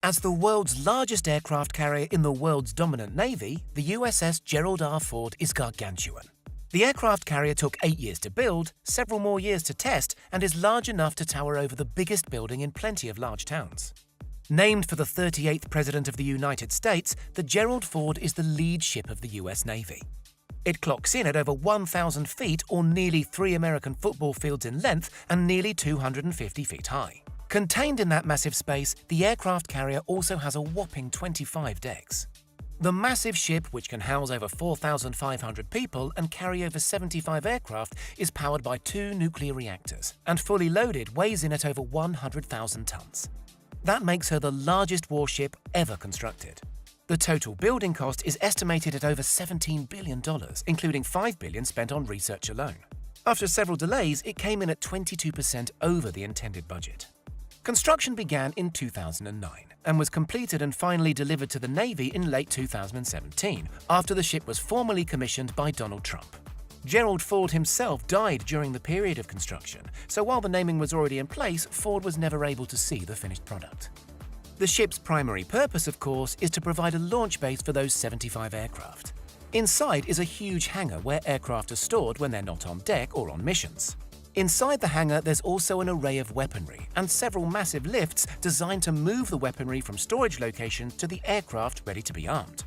As the world's largest aircraft carrier in the world's dominant navy, the USS Gerald R. Ford is gargantuan. The aircraft carrier took 8 years to build, several more years to test, and is large enough to tower over the biggest building in plenty of large towns. Named for the 38th President of the United States, the Gerald Ford is the lead ship of the US Navy. It clocks in at over 1,000 feet, or nearly 3 American football fields in length and nearly 250 feet high. Contained in that massive space, the aircraft carrier also has a whopping 25 decks. The massive ship, which can house over 4,500 people and carry over 75 aircraft, is powered by 2 nuclear reactors, and fully loaded weighs in at over 100,000 tons. That makes her the largest warship ever constructed. The total building cost is estimated at over $17 billion, including $5 billion spent on research alone. After several delays, it came in at 22% over the intended budget. Construction began in 2009 and was completed and finally delivered to the Navy in late 2017, after the ship was formally commissioned by Donald Trump. Gerald Ford himself died during the period of construction, so while the naming was already in place, Ford was never able to see the finished product. The ship's primary purpose, of course, is to provide a launch base for those 75 aircraft. Inside is a huge hangar where aircraft are stored when they're not on deck or on missions. Inside the hangar, there's also an array of weaponry and several massive lifts designed to move the weaponry from storage locations to the aircraft ready to be armed.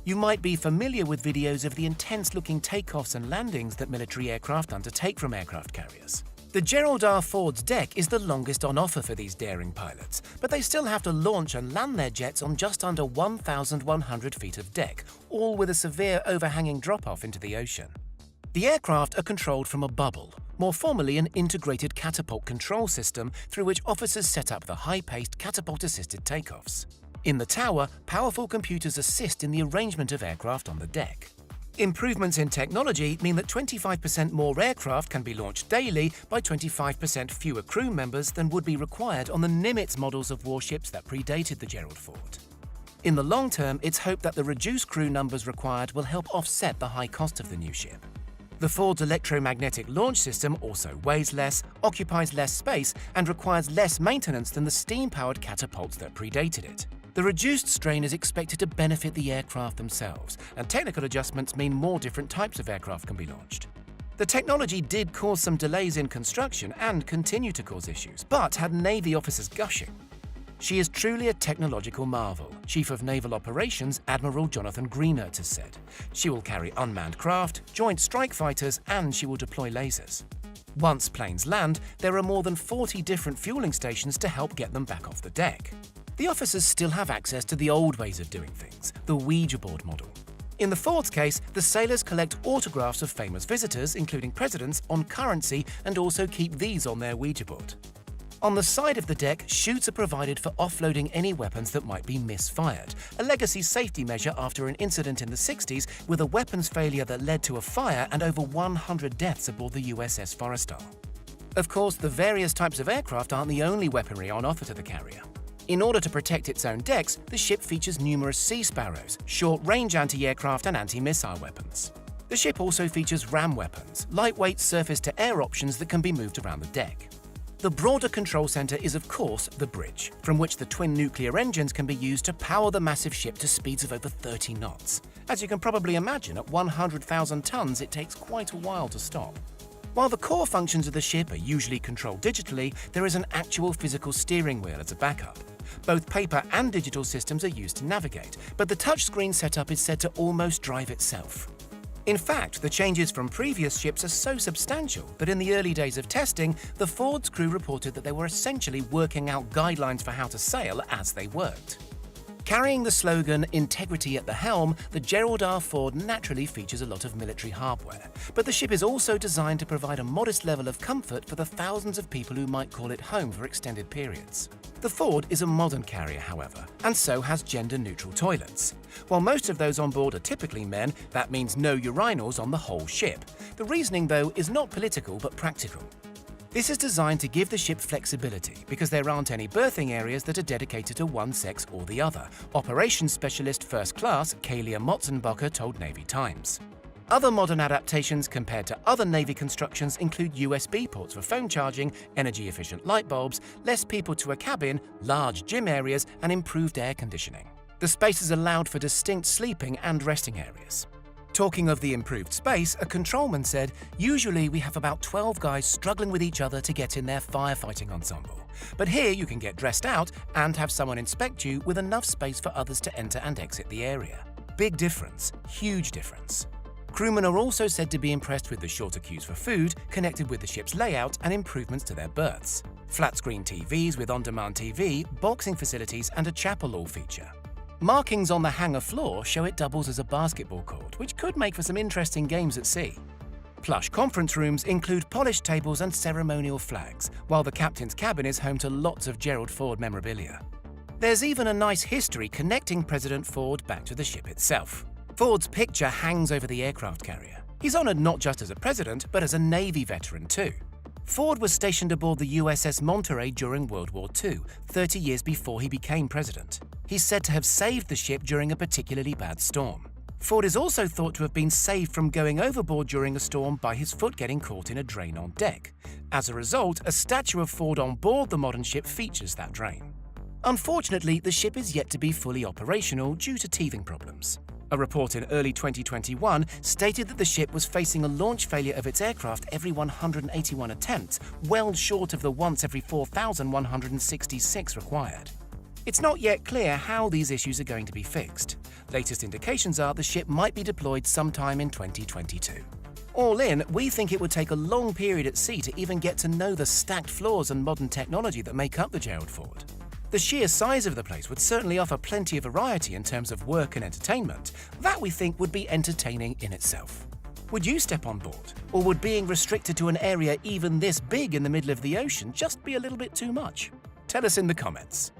You might be familiar with videos of the intense-looking takeoffs and landings that military aircraft undertake from aircraft carriers. The Gerald R. Ford's deck is the longest on offer for these daring pilots, but they still have to launch and land their jets on just under 1,100 feet of deck, all with a severe overhanging drop-off into the ocean. The aircraft are controlled from a bubble, more formally an integrated catapult control system through which officers set up the high-paced catapult-assisted takeoffs. In the tower, powerful computers assist in the arrangement of aircraft on the deck. Improvements in technology mean that 25% more aircraft can be launched daily by 25% fewer crew members than would be required on the Nimitz models of warships that predated the Gerald Ford. In the long term, it's hoped that the reduced crew numbers required will help offset the high cost of the new ship. The Ford's electromagnetic launch system also weighs less, occupies less space, and requires less maintenance than the steam-powered catapults that predated it. The reduced strain is expected to benefit the aircraft themselves, and technical adjustments mean more different types of aircraft can be launched. The technology did cause some delays in construction and continue to cause issues, but had Navy officers gushing. She is truly a technological marvel, Chief of Naval Operations Admiral Jonathan Greenert has said. She will carry unmanned craft, joint strike fighters, and she will deploy lasers. Once planes land, there are more than 40 different fueling stations to help get them back off the deck. The officers still have access to the old ways of doing things, the Ouija board model. In the Ford's case, the sailors collect autographs of famous visitors, including presidents, on currency and also keep these on their Ouija board. On the side of the deck, chutes are provided for offloading any weapons that might be misfired, a legacy safety measure after an incident in the 60s with a weapons failure that led to a fire and over 100 deaths aboard the USS Forrestal. Of course, the various types of aircraft aren't the only weaponry on offer to the carrier. In order to protect its own decks, the ship features numerous Sea Sparrows, short-range anti-aircraft and anti-missile weapons. The ship also features ram weapons, lightweight surface-to-air options that can be moved around the deck. The broader control center is, of course, the bridge, from which the twin nuclear engines can be used to power the massive ship to speeds of over 30 knots. As you can probably imagine, at 100,000 tons, it takes quite a while to stop. While the core functions of the ship are usually controlled digitally, there is an actual physical steering wheel as a backup. Both paper and digital systems are used to navigate, but the touchscreen setup is said to almost drive itself. In fact, the changes from previous ships are so substantial that in the early days of testing, the Ford's crew reported that they were essentially working out guidelines for how to sail as they worked. Carrying the slogan, "Integrity at the helm," the Gerald R. Ford naturally features a lot of military hardware, but the ship is also designed to provide a modest level of comfort for the thousands of people who might call it home for extended periods. The Ford is a modern carrier, however, and so has gender-neutral toilets. While most of those on board are typically men, that means no urinals on the whole ship. The reasoning, though, is not political but practical. This is designed to give the ship flexibility because there aren't any berthing areas that are dedicated to one sex or the other, Operations Specialist First Class Kalia Motzenbacher told Navy Times. Other modern adaptations compared to other Navy constructions include USB ports for phone charging, energy-efficient light bulbs, less people to a cabin, large gym areas, and improved air conditioning. The space is allowed for distinct sleeping and resting areas. Talking of the improved space, a controlman said, "Usually we have about 12 guys struggling with each other to get in their firefighting ensemble. But here you can get dressed out and have someone inspect you with enough space for others to enter and exit the area." Big difference, huge difference. Crewmen are also said to be impressed with the shorter queues for food, connected with the ship's layout and improvements to their berths. Flat-screen TVs with on-demand TV, boxing facilities, and a chapel all feature. Markings on the hangar floor show it doubles as a basketball court, which could make for some interesting games at sea. Plush conference rooms include polished tables and ceremonial flags, while the captain's cabin is home to lots of Gerald Ford memorabilia. There's even a nice history connecting President Ford back to the ship itself. Ford's picture hangs over the aircraft carrier. He's honoured not just as a president, but as a Navy veteran too. Ford was stationed aboard the USS Monterey during World War II, 30 years before he became president. He's said to have saved the ship during a particularly bad storm. Ford is also thought to have been saved from going overboard during a storm by his foot getting caught in a drain on deck. As a result, a statue of Ford on board the modern ship features that drain. Unfortunately, the ship is yet to be fully operational due to teething problems. A report in early 2021 stated that the ship was facing a launch failure of its aircraft every 181 attempts, well short of the once every 4,166 required. It's not yet clear how these issues are going to be fixed. Latest indications are the ship might be deployed sometime in 2022. All in, we think it would take a long period at sea to even get to know the stacked floors and modern technology that make up the Gerald Ford. The sheer size of the place would certainly offer plenty of variety in terms of work and entertainment. That we think would be entertaining in itself. Would you step on board? Or would being restricted to an area even this big in the middle of the ocean just be a little bit too much? Tell us in the comments.